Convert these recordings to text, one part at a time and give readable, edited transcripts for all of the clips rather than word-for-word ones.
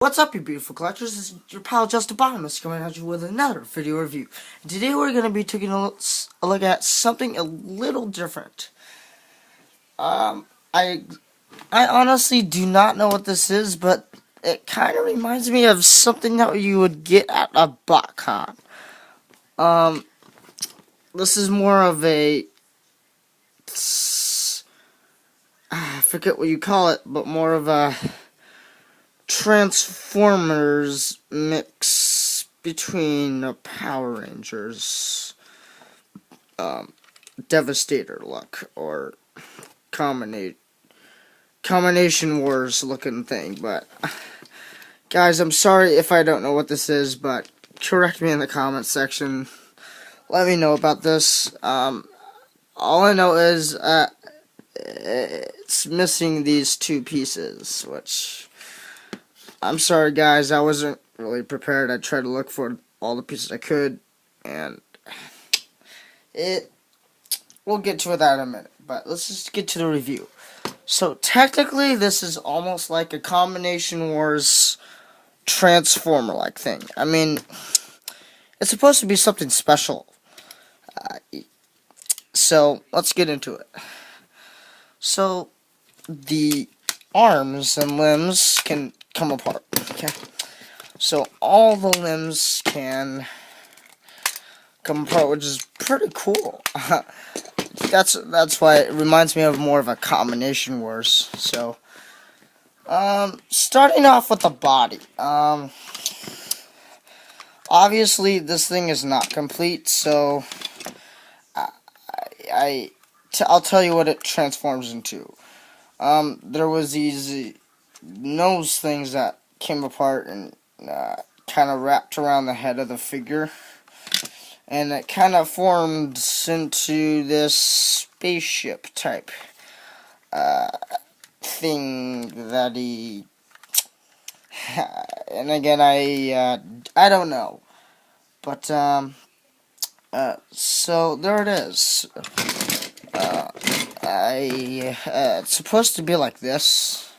What's up, you beautiful collectors? This is your pal justibotimus coming at you with another video review. And today we're going to be taking a look at something a little different. I honestly do not know what this is, but it kind of reminds me of something that you would get at a BotCon. This is more of a, I forget what you call it, but more of a Transformers mix between the Power Rangers, Devastator look, or Combination Wars looking thing. But guys, I'm sorry if I don't know what this is, but correct me in the comments section. Let me know about this. All I know is it's missing these two pieces, which I'm sorry, guys. I wasn't really prepared. I tried to look for all the pieces I could, and we'll get to that in a minute. But let's just get to the review. So technically, this is almost like a Combination Wars Transformer-like thing. I mean, it's supposed to be something special. So let's get into it. So the arms and limbs can come apart. Okay, so all the limbs can come apart, which is pretty cool. That's why it reminds me of more of a Combination Wars. So, starting off with the body. Obviously this thing is not complete, so I'll tell you what it transforms into. There was these nose things that came apart and kind of wrapped around the head of the figure, and it kind of formed into this spaceship type thing that he. And again, I don't know, but so there it is. It's supposed to be like this,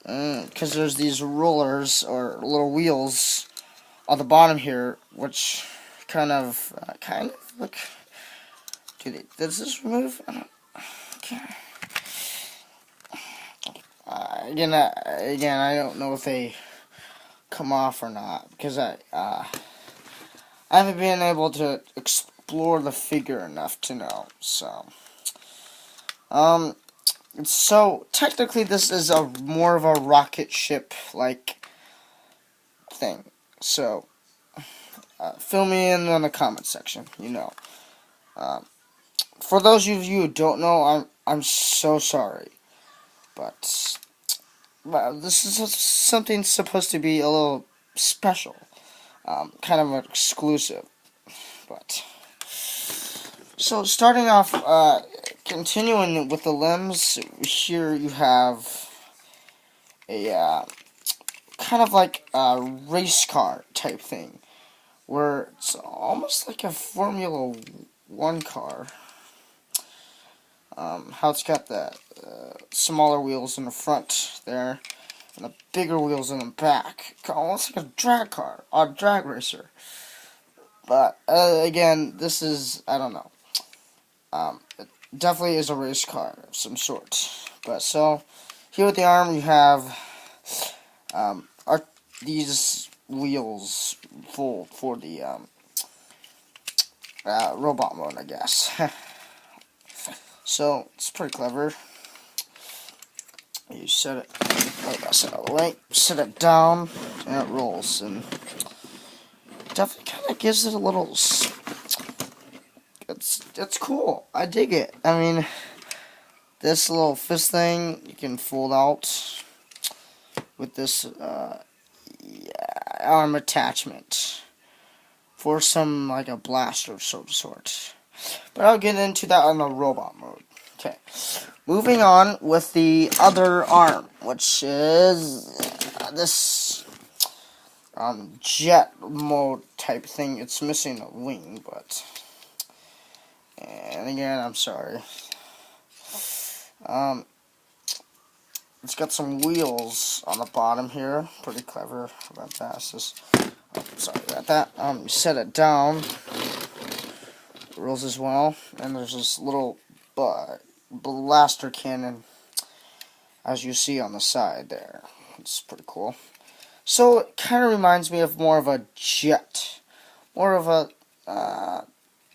because there's these rollers or little wheels on the bottom here, which kind of look. Does this remove? Okay. Again, I don't know if they come off or not, because I haven't been able to explore the figure enough to know. So technically this is more of a rocket ship like thing. So fill me in on the comment section. For those of you who don't know, I'm so sorry, but this is something supposed to be a little special, kind of an exclusive. But so starting off, continuing with the limbs, here you have a kind of like a race car type thing, where it's almost like a Formula 1 car. How it's got the smaller wheels in the front there, and the bigger wheels in the back. Almost like a drag car, or a drag racer. But, again, this is, I don't know. It definitely is a race car of some sort. But, so, here with the arm you have, these wheels full for the, robot mode, I guess. So, it's pretty clever. You set it, set it all the way, set it down, and it rolls, and definitely kind of gives it a little, it's cool. I dig it. I mean, this little fist thing, you can fold out with this, arm attachment for some, like a blaster of some sort. But I'll get into that on the robot mode. Okay, moving on with the other arm, which is this jet mode type thing. It's missing a wing, but, and again, I'm sorry. it's got some wheels on the bottom here. Pretty clever about that. It's just, oh, sorry about that. You set it down. Rolls as well, and there's this little blaster cannon, as you see on the side there. It's pretty cool. So it kind of reminds me of more of a jet, more of a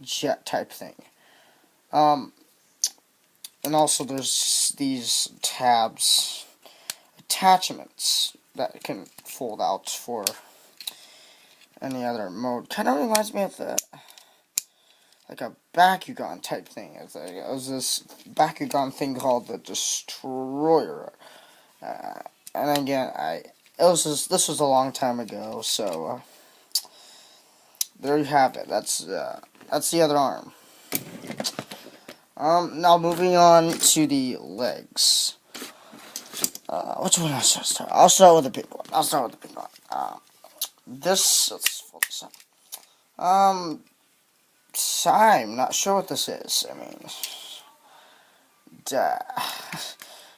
jet type thing. And also there's these tabs, attachments that can fold out for any other mode. Kind of reminds me of like a Bakugan type thing. It was this Bakugan thing called the Destroyer. And again, this was a long time ago, so there you have it. That's the other arm. Now moving on to the legs. Which one should I start? I'll start with the big one. Let's fold this up. I'm not sure what this is. I mean,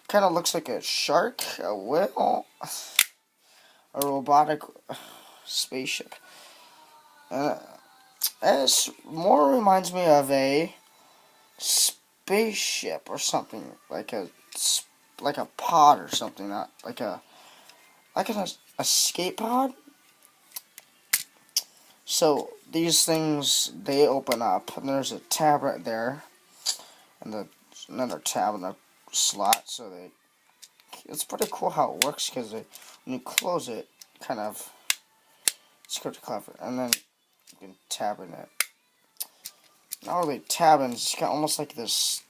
kind of looks like a shark, a whale, a robotic spaceship. It more reminds me of a spaceship or something, like a pod or something, not like an escape pod. So these things, they open up, and there's a tab right there, and there's another tab in the slot. So it's pretty cool how it works, because when you close it, kind of, it's pretty clever. And then you can tab in it. Not really tabbing, it's got almost like this,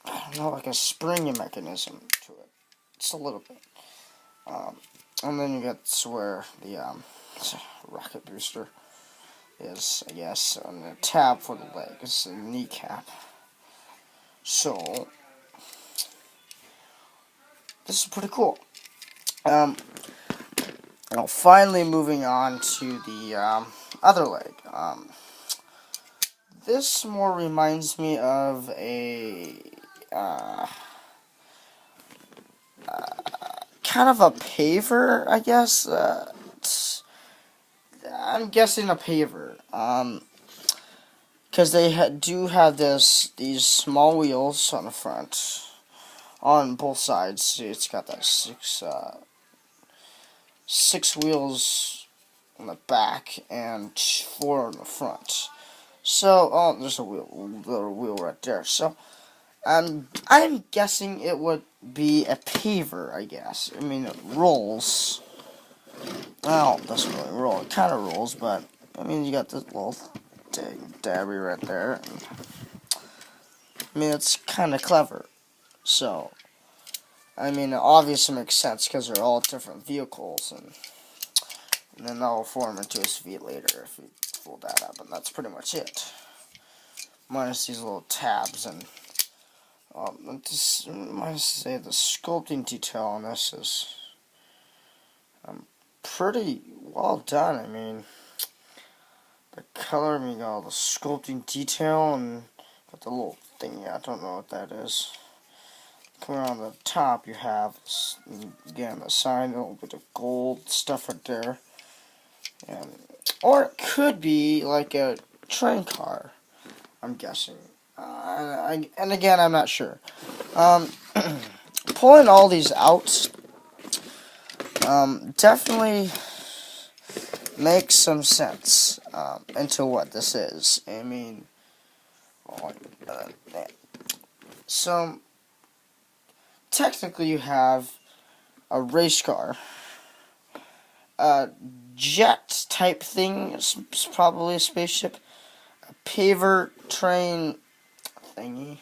I don't know, like a springing mechanism to it. Just a little bit. And then you get where the rocket booster is, I guess, and the tab for the leg. It's a kneecap. So this is pretty cool. Now finally moving on to the other leg. This more reminds me of a kind of a paver, I guess. I'm guessing a paver, because they do have these small wheels on the front, on both sides. See, it's got that six wheels on the back and 4 on the front. So, oh, there's a little wheel right there. So, I'm guessing it would be a paver, I guess. I mean, it rolls. Well, it doesn't really roll. It kind of rolls, but, I mean, you got this little dabby right there. I mean, it's kind of clever. So, I mean, it obviously makes sense, because they're all different vehicles, and then they'll form into a SV later if we fold that up, and that's pretty much it. Minus these little tabs, and I must say the sculpting detail on this is pretty well done. I mean, the color, you got all the sculpting detail, and got the little thing, I don't know what that is. Coming on the top, you have, again, the sign, a little bit of gold stuff right there. Or it could be like a train car, I'm guessing. And again, I'm not sure. Pulling all these out definitely makes some sense into what this is. I mean, so technically you have a race car, a jet type thing, it's probably a spaceship, a paver train thingy,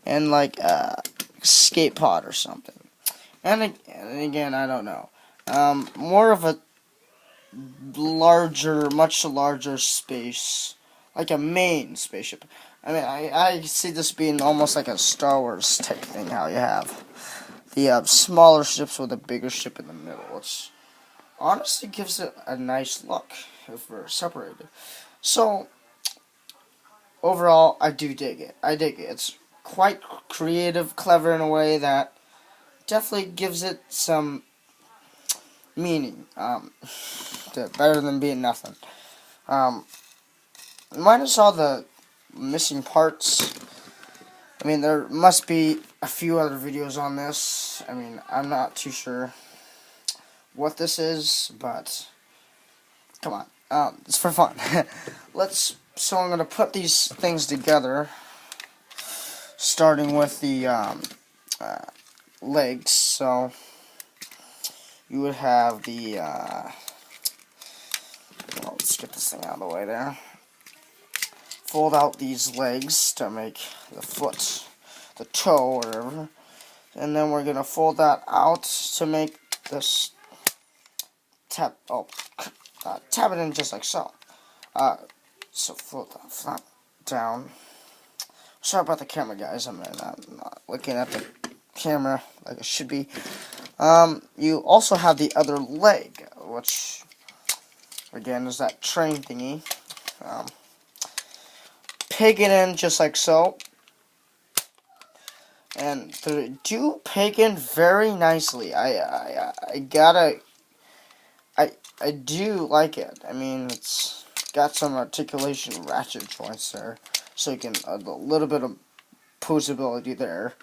and like a skate pod or something. And again, I don't know. More of a much larger space, like a main spaceship. I mean, I see this being almost like a Star Wars type thing, how you have the smaller ships with a bigger ship in the middle, which honestly gives it a nice look if we're separated. So, overall, I do dig it. I dig it. It's quite creative, clever in a way that definitely gives it some meaning. Better than being nothing. Minus all the missing parts. I mean, there must be a few other videos on this. I mean, I'm not too sure what this is, but come on, it's for fun. So I'm gonna put these things together, starting with the legs. So you would have the well, let's get this thing out of the way there. Fold out these legs to make the foot, the toe, or whatever, and then we're gonna fold that out to make this tap it in just like so. So fold that flap down. Sorry about the camera, guys. I'm not looking at the camera like I should be. You also have the other leg, which again is that train thingy. Peg it in just like so, and they do peg in very nicely. I do like it. I mean, it's got some articulation ratchet joints there, so you can a little bit of posability there.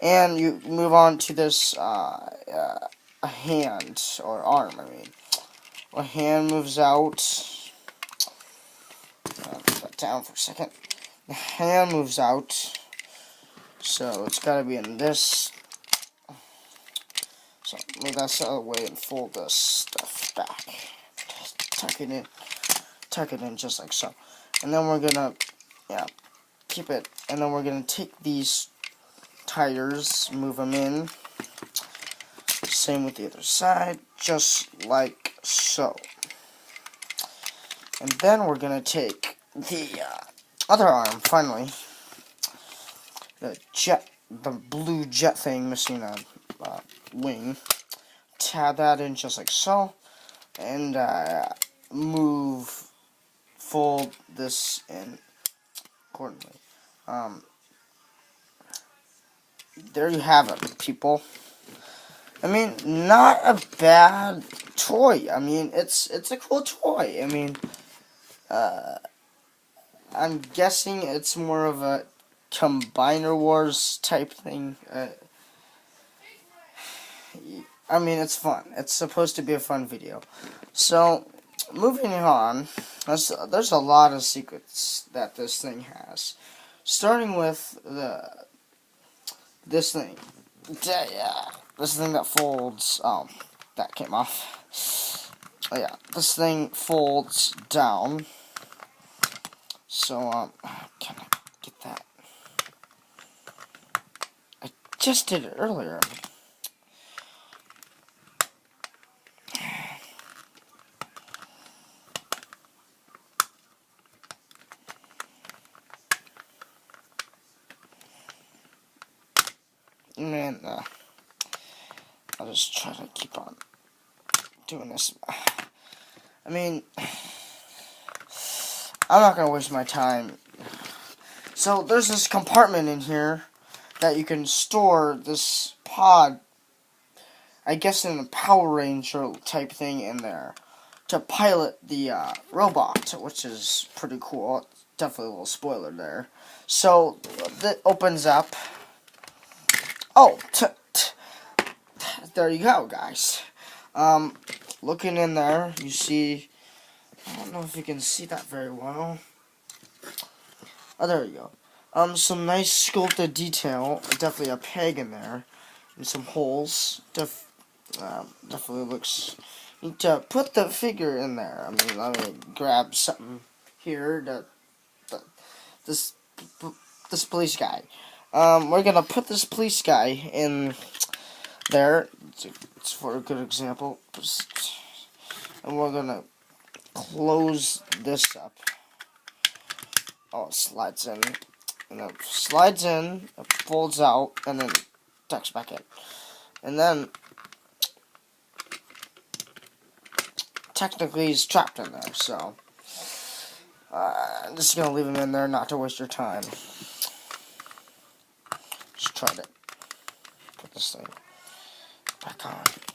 And you move on to this a hand or arm. I mean, a hand moves out. Put that down for a second. The hand moves out, so it's got to be in this. So move that out of the way and fold this stuff back. Tuck it in just like so. And then we're gonna, keep it. And then we're gonna take these tires, move them in. Same with the other side, just like so. And then we're gonna take the other arm, finally, the blue jet thing missing a wing. Tab that in just like so, and fold this in accordingly. There you have it, people. I mean, not a bad toy. I mean, it's a cool toy. I mean, I'm guessing it's more of a Combiner Wars type thing. I mean, it's fun. It's supposed to be a fun video. So, moving on, there's a lot of secrets that this thing has. Starting with this thing. This thing that folds. Oh, that came off. Oh, yeah, this thing folds down. So, can I get that? I just did it earlier. Man, I'll just try to keep on doing this. I mean, I'm not going to waste my time. So, there's this compartment in here that you can store this pod, I guess in a Power Ranger type thing in there, to pilot the robot, which is pretty cool. Definitely a little spoiler there. So, that opens up. Oh, there you go, guys. Looking in there, you see, I don't know if you can see that very well. Oh, there you go. Some nice sculpted detail. Definitely a peg in there, and some holes. Definitely looks. Need to put the figure in there. I mean, let me grab something here. This police guy. We're gonna put this police guy in there. It's for a good example. And we're gonna close this up. Oh, it slides in. And then slides in, it folds out, and then tucks back in. And then, technically, he's trapped in there, so I'm just gonna leave him in there, not to waste your time. Just try to put this thing Back on.